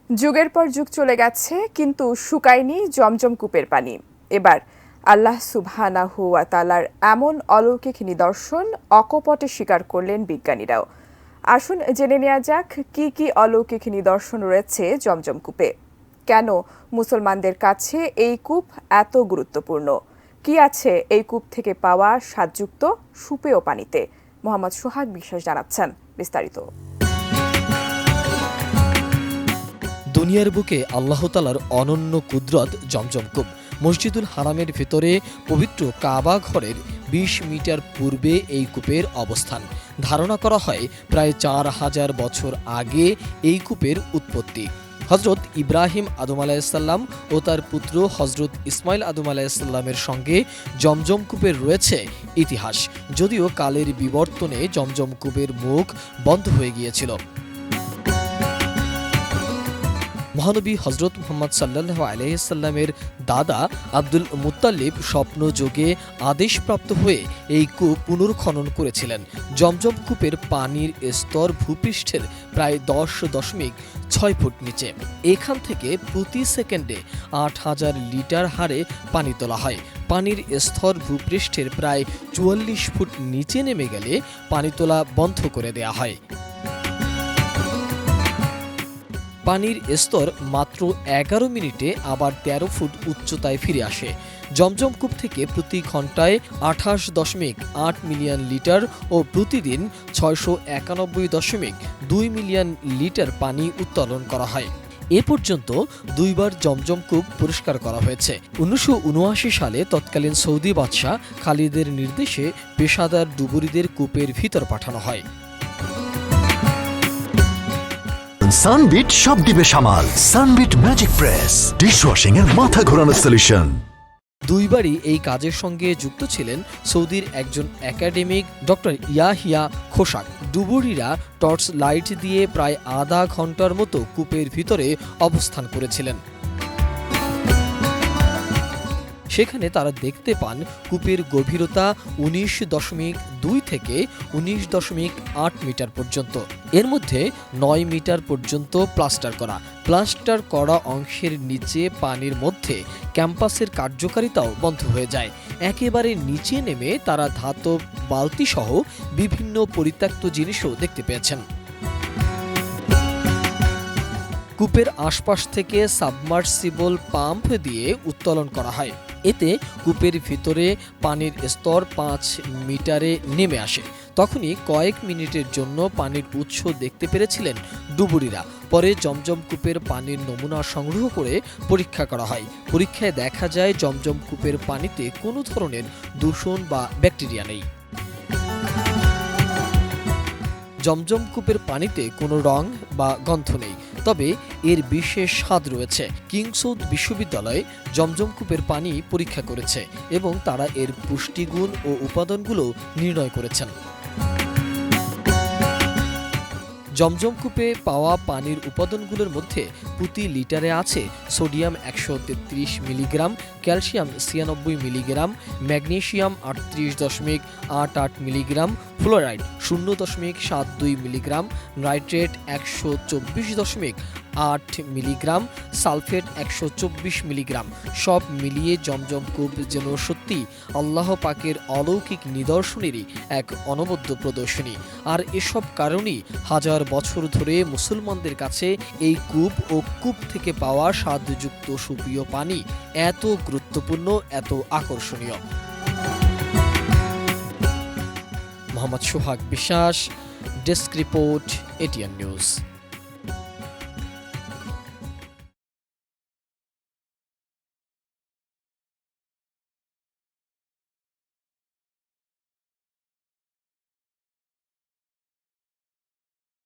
যুগের পর যুগ চলে গেছে, কিন্তু শুকায়নি জমজম কূপের পানি। এবার আল্লাহ সুবহানাহু ওয়া তাআলার এমন অলৌকিক নিদর্শন অকপটে স্বীকার করলেন বিজ্ঞানীরাও। আসুন জেনে নেওয়া যাক কি কি অলৌকিক নিদর্শন রয়েছে জমজম কূপে। কেন মুসলমানদের কাছে এই কূপ এত গুরুত্বপূর্ণ? কি আছে এই কূপ থেকে পাওয়া স্বাদযুক্ত সুপেয় পানিতে? মোহাম্মদ সোহাগ বিশ্বাস জানাচ্ছেন বিস্তারিত। দুনিয়ার বুকে আল্লাহ তাআলার অনন্য কুদরত জমজম কূপ। মসজিদুল হারামের ভেতরে পবিত্র কাবা ঘরের ২০ মিটার পূর্বে এই কূপের অবস্থান। ধারণা করা হয় প্রায় ৪,০০০ বছর আগে এই কূপের উৎপত্তি। হজরত ইব্রাহিম আদম আলাইহিসসালাম ও তার পুত্র হজরত ইসমাইল আদম আলাইহিসসালামের সঙ্গে জমজম কূপের রয়েছে ইতিহাস, যদিও কালের বিবর্তনে জমজম কূপের মুখ বন্ধ হয়ে গিয়েছিল। মহানবী হজরত মুহাম্মদ সাল্লাল্লাহু আলাইহি সাল্লামের দাদা আব্দুল মুত্তালিব স্বপ্নযোগে আদেশপ্রাপ্ত হয়ে এই কূপ পুনর্খনন করেছিলেন। জমজম কূপের পানির স্তর ভূপৃষ্ঠের প্রায় 10.6 ফুট নিচে। এখান থেকে প্রতি সেকেন্ডে ৮,০০০ লিটার হারে পানি তোলা হয়। পানির স্তর ভূপৃষ্ঠের প্রায় ৪৪ ফুট নিচে নেমে গেলে পানি তোলা বন্ধ করে দেয়া হয়। পানির স্তর মাত্র ১১ মিনিটে আবার ১৩ ফুট উচ্চতায় ফিরে আসে। জমজম কূপ থেকে প্রতি ঘন্টায় ২৮.৮ মিলিয়ন লিটার ও প্রতিদিন ৬৯১.২ মিলিয়ন লিটার পানি উত্তোলন করা হয়। এ পর্যন্ত দুইবার জমজম কূপ পরিষ্কার করা হয়েছে। ১৯৭৯ সালে তৎকালীন সৌদি বাদশাহ খালিদের নির্দেশে পেশাদার ডুবুরিদের কূপের ভিতর পাঠানো হয়। সানবিট সব দিবে সামাল। সানবিট ম্যাজিক প্রেস ডিশওয়াশিং এর মাথা ঘোরানো সলিউশন। দুইবারই এই কাজের সঙ্গে যুক্ত ছিলেন সৌদির একজন একাডেমিক ডক্টর ইয়াহিয়া খোশাক। ডুবুরিরা টর্চ লাইট দিয়ে প্রায় আধা ঘন্টার মতো কূপের ভিতরে অবস্থান করেছিলেন। সেখানে তারা দেখতে পান কূপের গভীরতা ১৯.২ থেকে ১৯.৮ মিটার পর্যন্ত। এর মধ্যে ৯ মিটার পর্যন্ত প্লাস্টার করা অংশের নিচে পানির মধ্যে ক্যাম্পাসের কার্যকারিতাও বন্ধ হয়ে যায়। একেবারে নিচে নেমে তারা ধাতব বালতি সহ বিভিন্ন পরিত্যক্ত জিনিসও দেখতে পেয়েছেন। কূপের আশপাশ থেকে সাবমার্সিবল পাম্প দিয়ে উত্তোলন করা হয়। এতে কূপের ভিতরে পানির স্তর ৫ মিটারে নেমে আসে। তখনই কয়েক মিনিটের জন্য পানির উৎস দেখতে পেরেছিলেন ডুবুরিরা। পরে জমজম কূপের পানির নমুনা সংগ্রহ করে পরীক্ষা করা হয়। পরীক্ষায় দেখা যায় জমজম কূপের পানিতে কোনো ধরনের দূষণ বা ব্যাকটেরিয়া নেই। জমজম কূপের পানিতে কোনো রং বা গন্ধ নেই, তবে এর বিশেষ স্বাদ রয়েছে। কিংসউড বিশ্ববিদ্যালয়ে জমজম কূপের পানি পরীক্ষা করেছে এবং তারা এর পুষ্টিগুণ ও উপাদানগুলো নির্ণয় করেছেন। জমজম কূপে পাওয়া পানির উপাদানগুলোর মধ্যে প্রতি লিটারে আছে sodium ১৩৩ milligram, calcium ৯৬ milligram, magnesium ৩৮.৮৮ milligram, fluoride ০.৭২ milligram, nitrate ১২৪.৮ milligram, sulphate ১২৪ milligram. সব মিলিয়ে জমজম কূপ যেন সত্যি আল্লাহ পাকের অলৌকিক নিদর্শনেরই এক অনবদ্য প্রদর্শনী। আর এসব কারণেই হাজার বছর ধরে মুসলমানদের কাছে এই কূপ ও কূপ থেকে পাওয়া স্বাদযুক্ত সুপেয় পানি এত গুরুত্বপূর্ণ, এত আকর্ষণীয়। মোহাম্মদ সোহাগ বিশ্বাস, ডেস্ক রিপোর্ট, এটিএন নিউজ।